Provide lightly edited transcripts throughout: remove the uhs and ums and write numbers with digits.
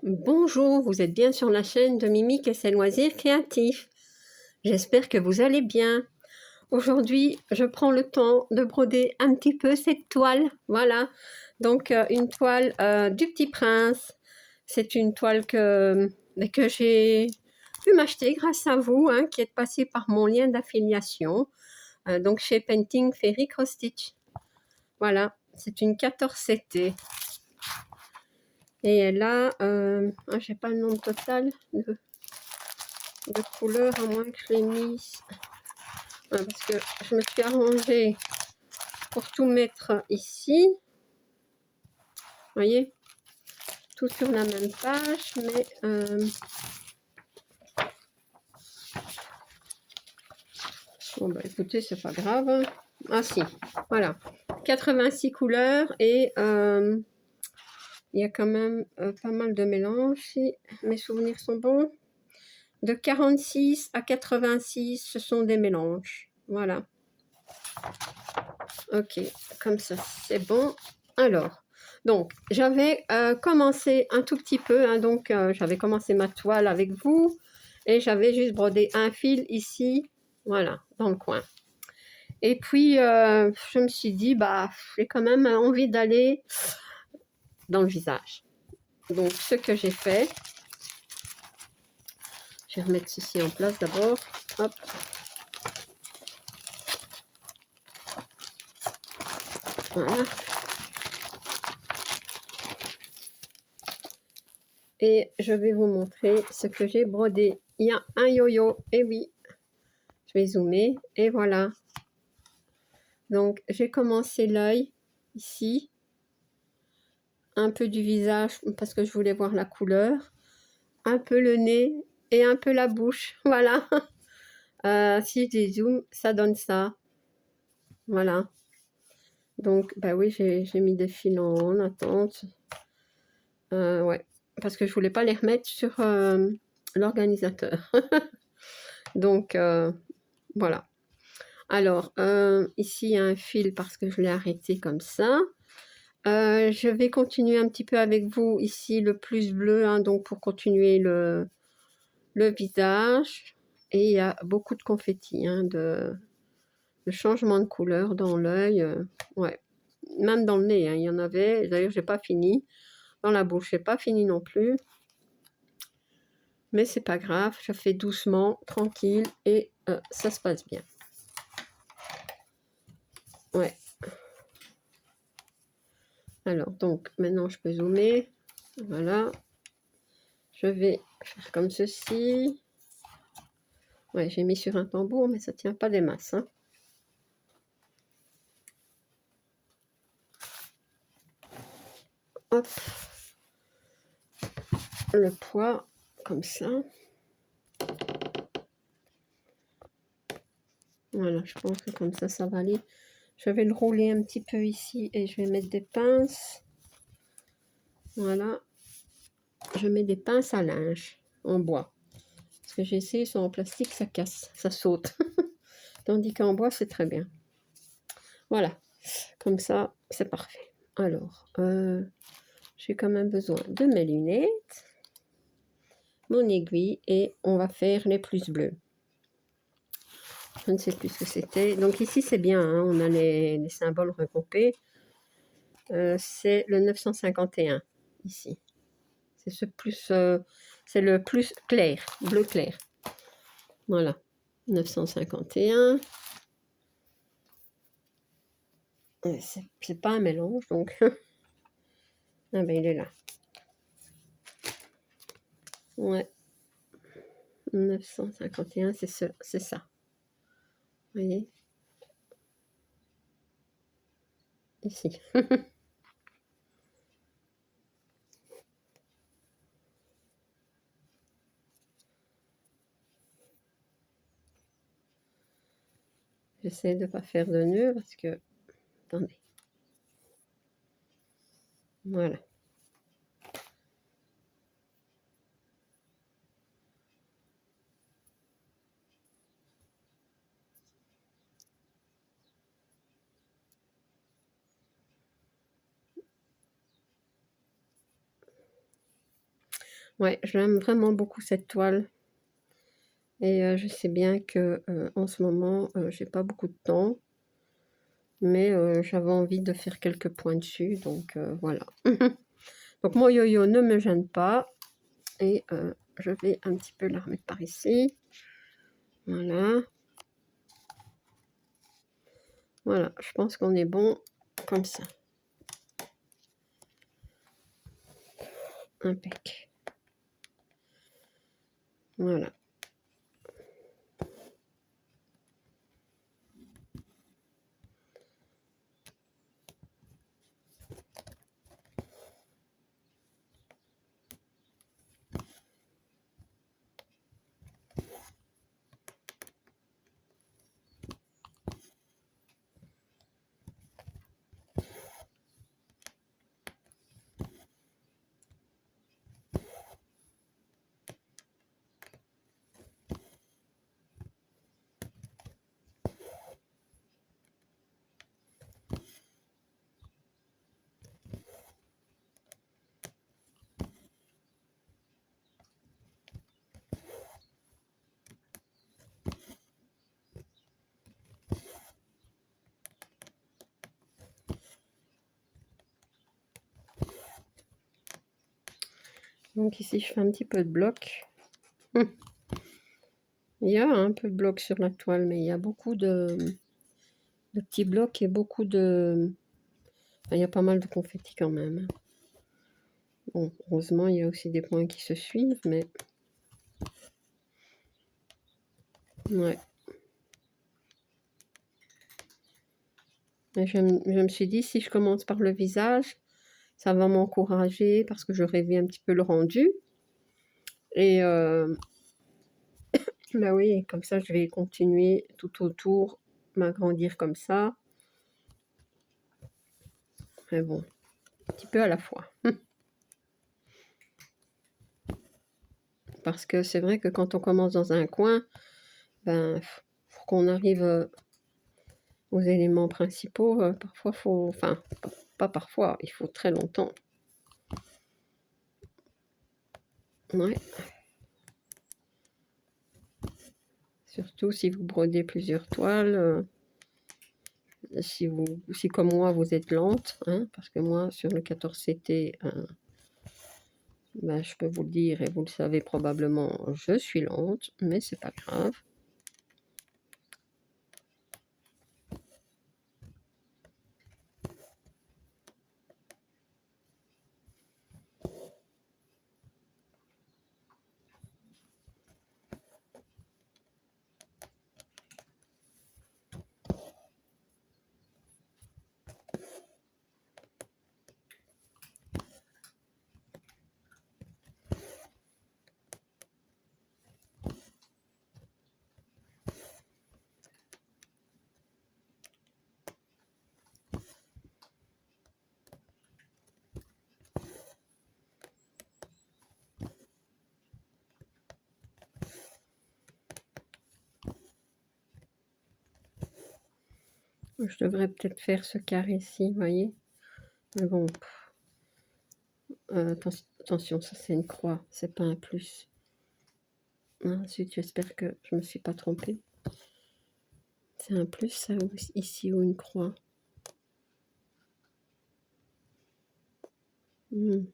Bonjour, vous êtes bien sur la chaîne de Mimique et ses loisirs créatifs. J'espère que vous allez bien. Aujourd'hui, je prends le temps de broder un petit peu cette toile. Voilà, donc une toile du Petit Prince. C'est une toile que j'ai pu m'acheter grâce à vous, hein, qui êtes passé par mon lien d'affiliation. Donc chez Painting Fairy Cross Stitch. Voilà, c'est une 14CT. Et elle a, je n'ai pas le nombre total de couleurs, à moins que je l'ai mis, parce que je me suis arrangée pour tout mettre ici. Vous voyez, tout sur la même page, mais bon bah écoutez, c'est pas grave. Ah si, voilà, 86 couleurs et il y a quand même pas mal de mélanges, si mes souvenirs sont bons. De 46 à 86, ce sont des mélanges. Voilà. Ok, comme ça, c'est bon. Alors, donc, j'avais commencé un tout petit peu. Hein, donc, j'avais commencé ma toile avec vous. Et j'avais juste brodé un fil ici. Voilà, dans le coin. Et puis, je me suis dit, bah, j'ai quand même envie d'aller dans le visage. Donc, ce que j'ai fait, je vais remettre ceci en place d'abord. Hop. Voilà. Et je vais vous montrer ce que j'ai brodé. Il y a un yo-yo, et oui, je vais zoomer, et voilà. Donc, j'ai commencé l'œil, ici, un peu du visage, parce que je voulais voir la couleur, un peu le nez, et un peu la bouche, voilà. Si je dézoome, ça donne ça. Voilà. Donc, bah oui, j'ai mis des fils en attente. Ouais, parce que je voulais pas les remettre sur l'organisateur. Donc, voilà. Alors, ici, il y a un fil parce que je l'ai arrêté comme ça. Je vais continuer un petit peu avec vous ici le plus bleu, hein, donc pour continuer le visage. Et il y a beaucoup de confettis, hein, de changement de couleur dans l'œil. Ouais, même dans le nez, hein, il y en avait. D'ailleurs, j'ai pas fini. Dans la bouche, j'ai pas fini non plus. Mais c'est pas grave, je fais doucement, tranquille, et ça se passe bien. Ouais. Alors, donc, maintenant, je peux zoomer. Voilà. Je vais faire comme ceci. Ouais, j'ai mis sur un tambour, mais ça ne tient pas des masses. Hein. Hop. Le poids, comme ça. Voilà, je pense que comme ça va aller. Je vais le rouler un petit peu ici et je vais mettre des pinces. Voilà. Je mets des pinces à linge en bois. Parce que j'ai essayé, sont en plastique, ça casse, ça saute. Tandis qu'en bois, c'est très bien. Voilà. Comme ça, c'est parfait. Alors, j'ai quand même besoin de mes lunettes, mon aiguille, et on va faire les plus bleus. Je ne sais plus ce que c'était. Donc ici, c'est bien, hein, on a les symboles regroupés. C'est le 951, ici. C'est c'est le plus clair, bleu clair. Voilà, 951. C'est pas un mélange, donc... ah ben, il est là. Ouais. 951, c'est ça. Vous voyez? Ici. J'essaie de ne pas faire de nœud parce que... Attendez. Voilà. Ouais, j'aime vraiment beaucoup cette toile et je sais bien que, en ce moment, j'ai pas beaucoup de temps, mais j'avais envie de faire quelques points dessus, donc voilà. Donc mon yo-yo ne me gêne pas et je vais un petit peu la remettre par ici. Voilà. Voilà, je pense qu'on est bon comme ça. Impec. Voilà. Donc ici, je fais un petit peu de bloc. Il y a un peu de bloc sur la toile, mais il y a beaucoup de petits blocs et beaucoup de... Enfin, il y a pas mal de confettis quand même. Bon, heureusement, il y a aussi des points qui se suivent, mais... Ouais. Mais je me suis dit, si je commence par le visage, ça va m'encourager parce que je rêvais un petit peu le rendu. Et bah oui, comme ça, je vais continuer tout autour, m'agrandir comme ça. Mais bon, un petit peu à la fois. Parce que c'est vrai que quand on commence dans un coin, ben, faut qu'on arrive aux éléments principaux. Parfois, faut... Enfin, pas parfois, il faut très longtemps. Ouais. Surtout si vous brodez plusieurs toiles. Si comme moi, vous êtes lente, hein, parce que moi, sur le 14CT, ben, je peux vous le dire, et vous le savez probablement, je suis lente, mais c'est pas grave. Je devrais peut-être faire ce carré-ci, vous voyez. Mais bon, attention, ça c'est une croix, c'est pas un plus. Ensuite, j'espère que je me suis pas trompée. C'est un plus, ça, ici, ou une croix. Non,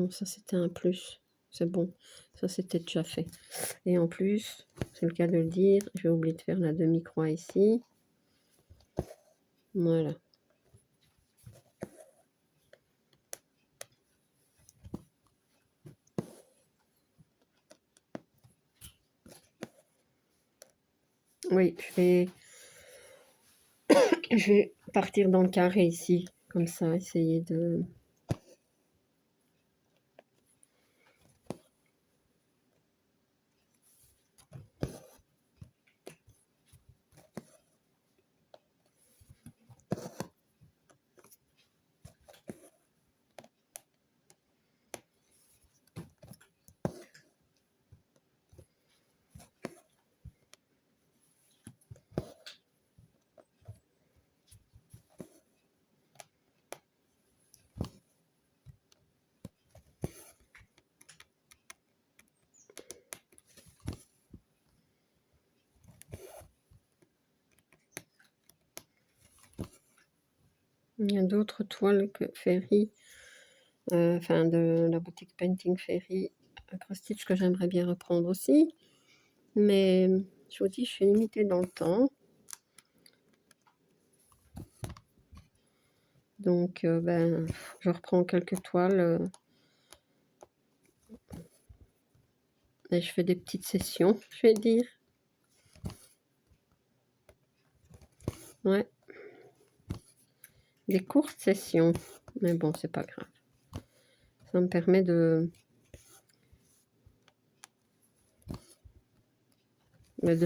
ça c'était un plus. C'est bon, ça c'était déjà fait. Et en plus, c'est le cas de le dire, j'ai oublié de faire la demi-croix ici. Voilà. Oui, je vais partir dans le carré ici, comme ça, essayer de... Il y a d'autres toiles que Ferry, enfin de la boutique Painting Ferry Cross Stitch que j'aimerais bien reprendre aussi. Mais je vous dis, je suis limitée dans le temps. Donc, ben, je reprends quelques toiles et je fais des petites sessions, je vais dire. Ouais. Des courtes sessions. Mais bon, c'est pas grave. Ça me permet de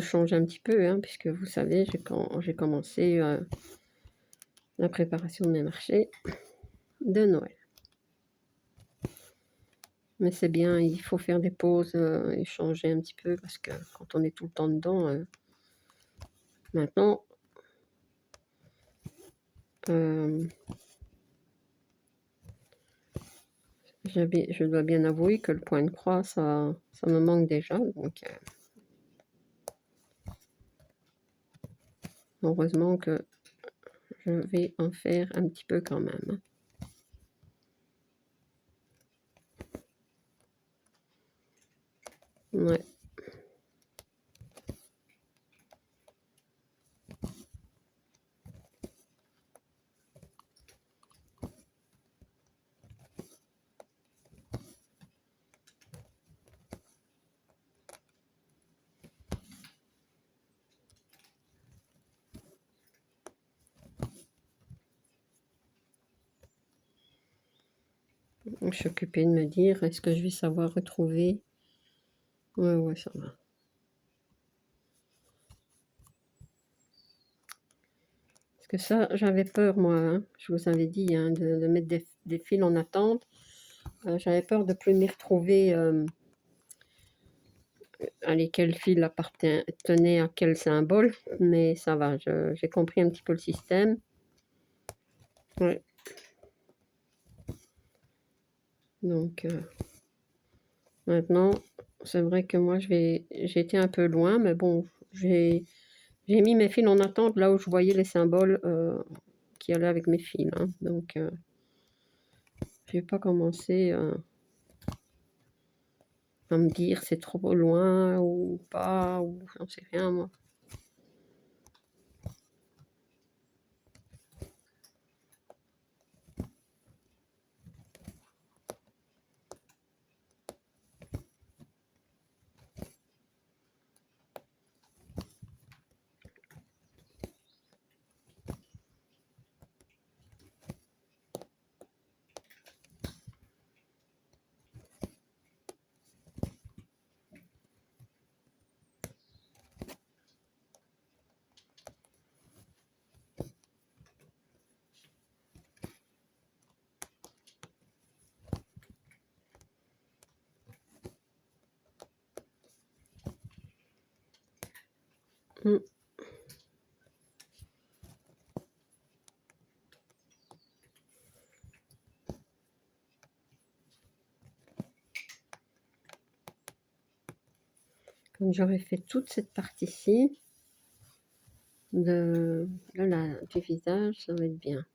changer un petit peu, hein, puisque vous savez, quand j'ai commencé la préparation de mes marchés de Noël. Mais c'est bien, il faut faire des pauses et changer un petit peu, parce que quand on est tout le temps dedans, maintenant, je dois bien avouer que le point de croix, ça me manque déjà. Donc, heureusement que je vais en faire un petit peu quand même. Ouais. Je suis occupée de me dire, est-ce que je vais savoir retrouver? Ouais, ça va. Parce que ça, j'avais peur, moi, hein. Je vous avais dit, hein, de mettre des fils en attente. J'avais peur de plus m'y retrouver, allez, quel fil appartenait à quel symbole, mais ça va, j'ai compris un petit peu le système. Ouais. Donc, maintenant, c'est vrai que moi, j'ai été un peu loin, mais bon, j'ai mis mes fils en attente là où je voyais les symboles qui allaient avec mes fils, hein. Donc, je vais pas commencer à me dire c'est trop loin ou pas, ou j'en sais rien, moi. Mm. Comme j'aurais fait toute cette partie-ci du visage, ça va être bien.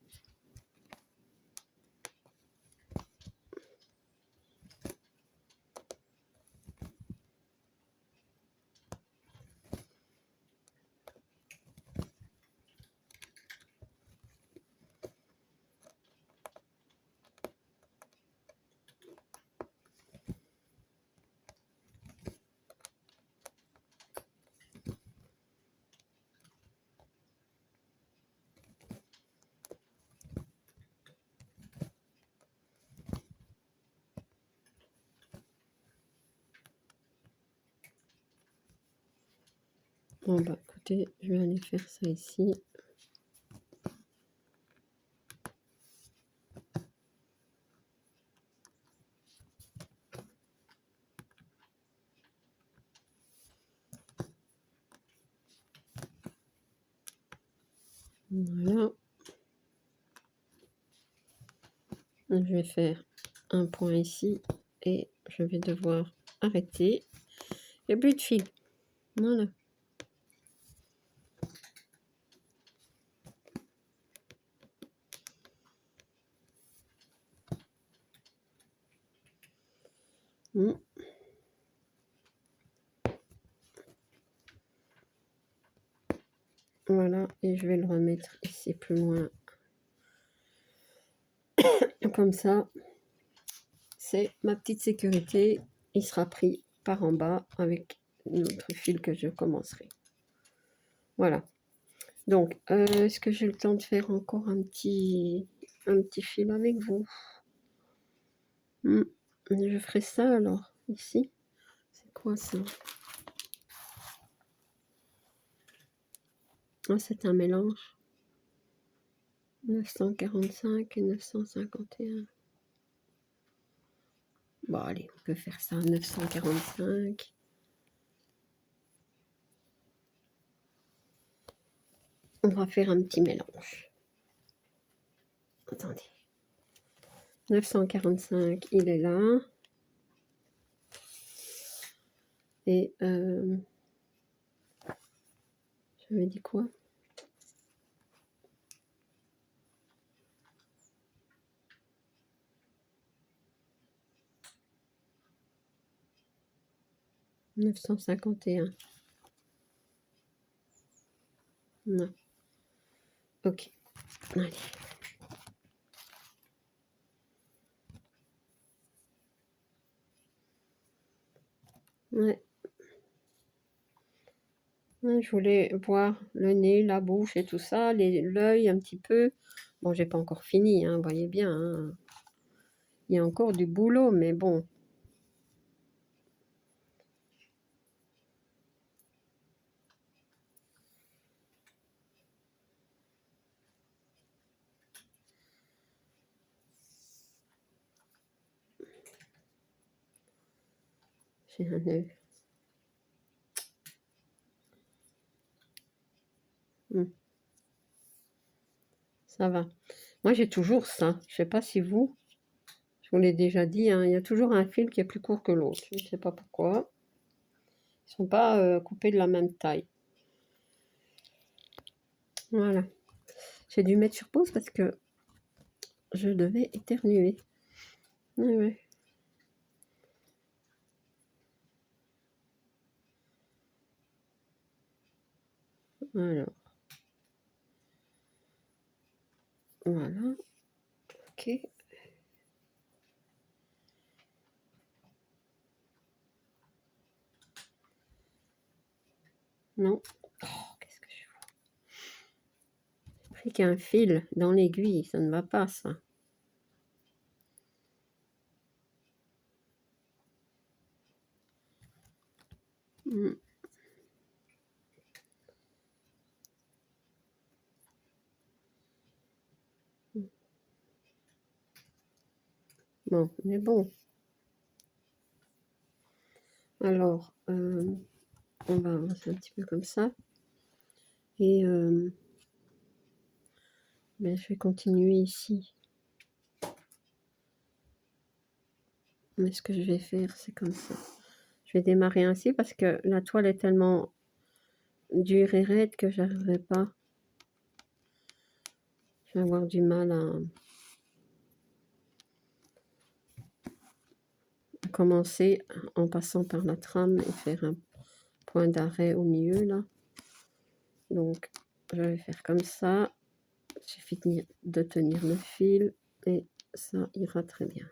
Bon, bah écoutez, je vais aller faire ça ici. Voilà. Je vais faire un point ici et je vais devoir arrêter. Il n'y a plus de fil. Voilà. Hmm. Voilà, et je vais le remettre ici plus loin. Comme ça, c'est ma petite sécurité. Il sera pris par en bas avec l'autre fil que je commencerai. Voilà. Donc, est-ce que j'ai le temps de faire encore un petit fil avec vous? Je ferai ça alors, ici. C'est quoi ça? Ah, c'est un mélange. 945 et 951. Bon, allez, on peut faire ça, 945. On va faire un petit mélange. Attendez. 945, il est là. Et j'avais dit quoi? « 951. Non. Ok. Allez. Ouais. Ouais, je voulais voir le nez, la bouche et tout ça, l'œil un petit peu. Bon, j'ai pas encore fini, hein, vous voyez bien. Hein. Il y a encore du boulot, mais bon. J'ai un œil. Ça va. Moi, j'ai toujours ça. Je sais pas si vous, je vous l'ai déjà dit, hein, il y a toujours un fil qui est plus court que l'autre. Je ne sais pas pourquoi. Ils sont pas coupés de la même taille. Voilà. J'ai dû mettre sur pause parce que je devais éternuer. Ouais, ouais. Alors. Voilà. Ok. Non. Oh, qu'est-ce que je fais? J'ai pris qu'un fil dans l'aiguille. Ça ne va pas, ça. Bon, mais bon. Alors, on va avancer un petit peu comme ça. Et ben, je vais continuer ici. Mais ce que je vais faire, c'est comme ça. Je vais démarrer ainsi parce que la toile est tellement dure et raide que j'arriverai pas. Je vais avoir du mal à commencer en passant par la trame et faire un point d'arrêt au milieu là. Donc, je vais faire comme ça. Il suffit de tenir le fil et ça ira très bien.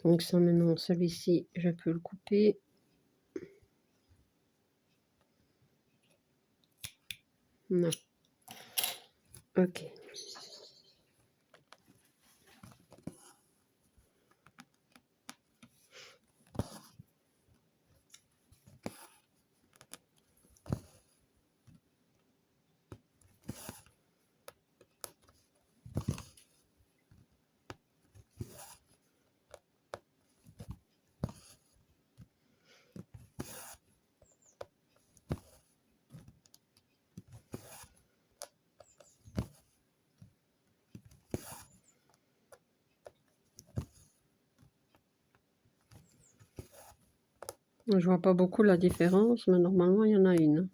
Donc ça maintenant, celui-ci, je peux le couper. Non. Ok. Je vois pas beaucoup la différence, mais normalement, il y en a une.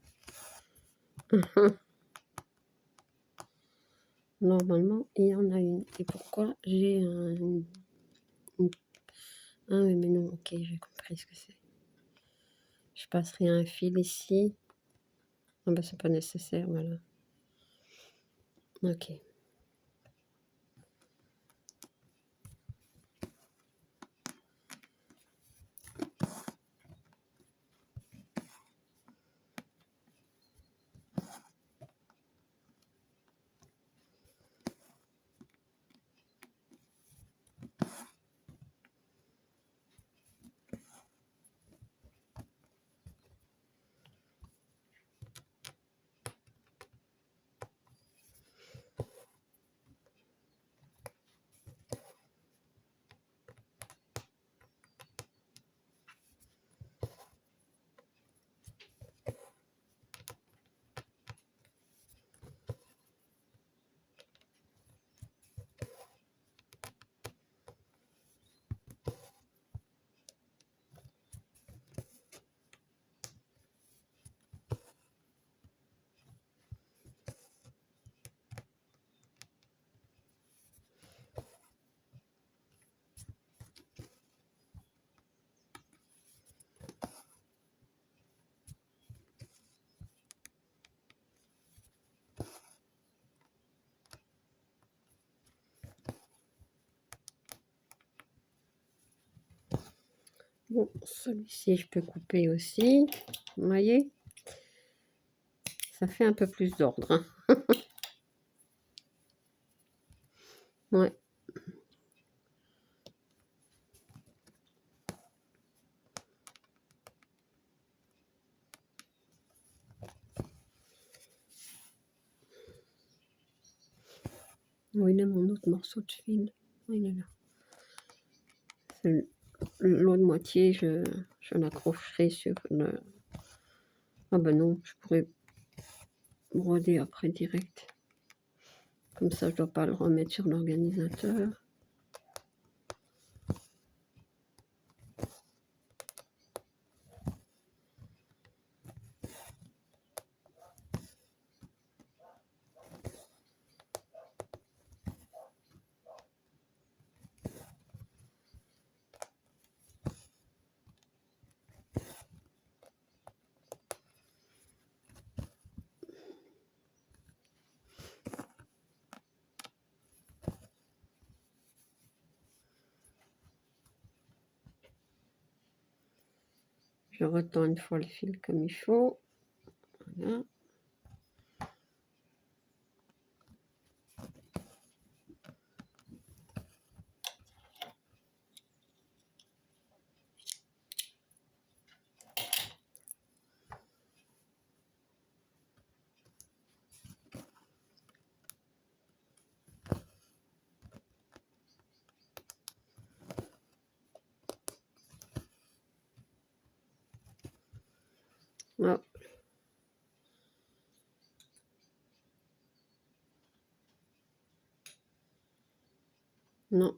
Normalement, il y en a une. Et pourquoi j'ai Ah oui, mais non, ok, j'ai compris ce que c'est. Je passerai un fil ici. Ah bah, c'est pas nécessaire, voilà. Ok. Bon, celui-ci, je peux couper aussi. Vous voyez? Ça fait un peu plus d'ordre, hein. Ouais. Où il est mon autre morceau de fil? Il est là. L'autre moitié, je l'accrocherai sur le... Ah ben non, je pourrais broder après direct. Comme ça, je dois pas le remettre sur l'organisateur. Je retends une fois le fil comme il faut. Voilà. Ah, non.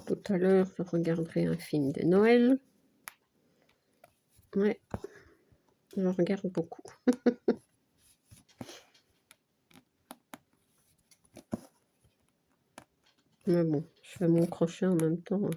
Tout à l'heure, je regarderai un film de Noël. Ouais, je regarde beaucoup. Mais bon, je fais mon crochet en même temps, hein.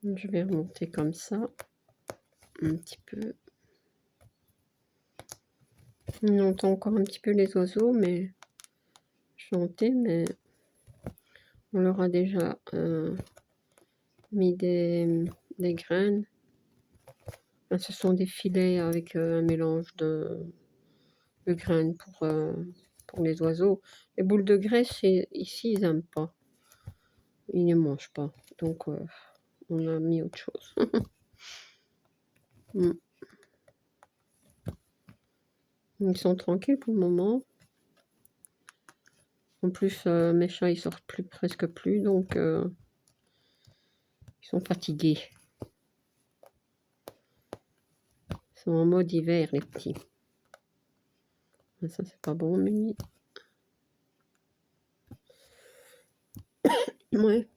Je vais remonter comme ça, un petit peu. On entend encore un petit peu les oiseaux, mais chanter, mais on leur a déjà mis des graines. Enfin, ce sont des filets avec un mélange de graines pour les oiseaux. Les boules de graisse, ici, ils n'aiment pas. Ils ne mangent pas. Donc, on a mis autre chose. Mm. Ils sont tranquilles pour le moment. En plus, mes chats, ils sortent presque plus, donc ils sont fatigués. Ils sont en mode hiver, les petits. Ça, c'est pas bon, mais... Ouais.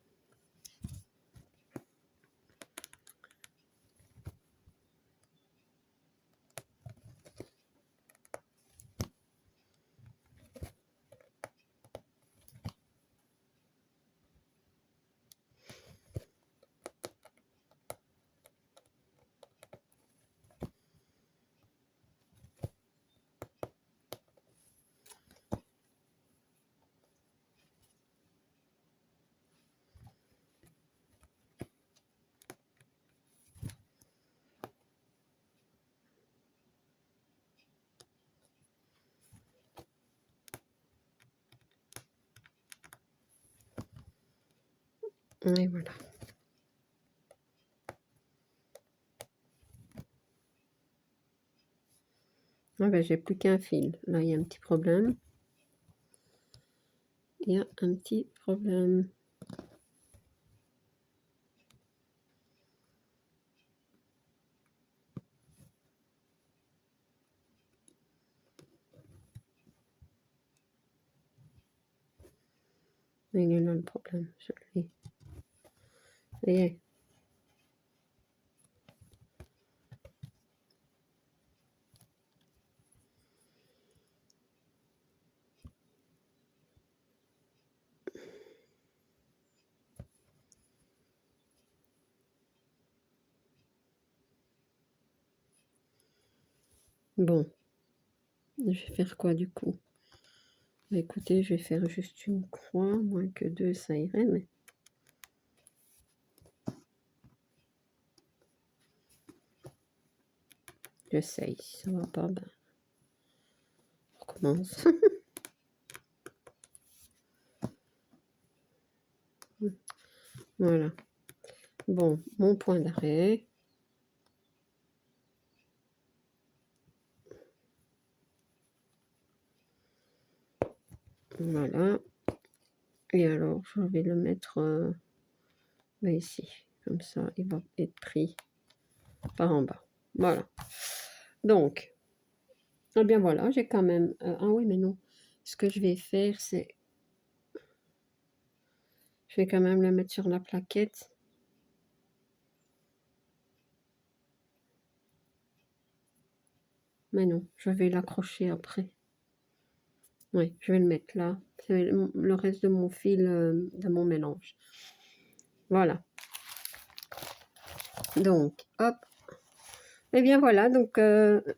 Et voilà. Ah ben, j'ai plus qu'un fil. Là, il y a un petit problème. Il y a un petit problème. Il est là le problème. Je l'ai. Ça y est. Bon. Je vais faire quoi du coup? Écoutez, je vais faire juste une croix, moins que deux, ça irait, mais... J'essaye, si ça va pas, ben... On recommence. Voilà. Bon, mon point d'arrêt. Voilà. Et alors, je vais le mettre ici. Comme ça, il va être pris par en bas. Voilà. Donc, eh bien voilà, j'ai quand même... ah oui, mais non. Ce que je vais faire, c'est... Je vais quand même le mettre sur la plaquette. Mais non, je vais l'accrocher après. Oui, je vais le mettre là. C'est le reste de mon fil, de mon mélange. Voilà. Donc, hop. Et bien voilà, donc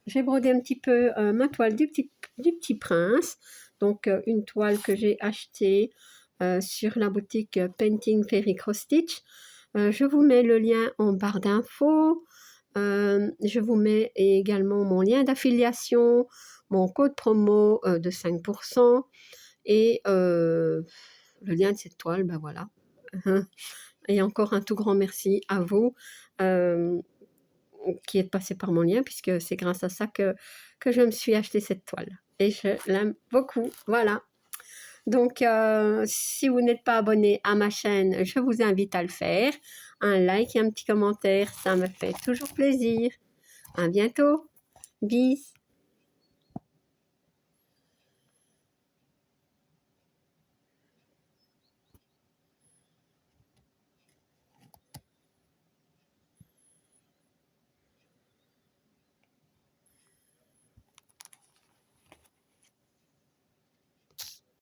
j'ai brodé un petit peu ma toile du petit prince. Donc, une toile que j'ai achetée sur la boutique Painting Fairy Cross Stitch. Je vous mets le lien en barre d'infos. Je vous mets également mon lien d'affiliation, mon code promo de 5% et le lien de cette toile, ben voilà. Et encore un tout grand merci à vous qui êtes passé par mon lien, puisque c'est grâce à ça que je me suis acheté cette toile. Et je l'aime beaucoup, voilà. Donc, si vous n'êtes pas abonné à ma chaîne, je vous invite à le faire. Un like et un petit commentaire, ça me fait toujours plaisir. À bientôt. Bis.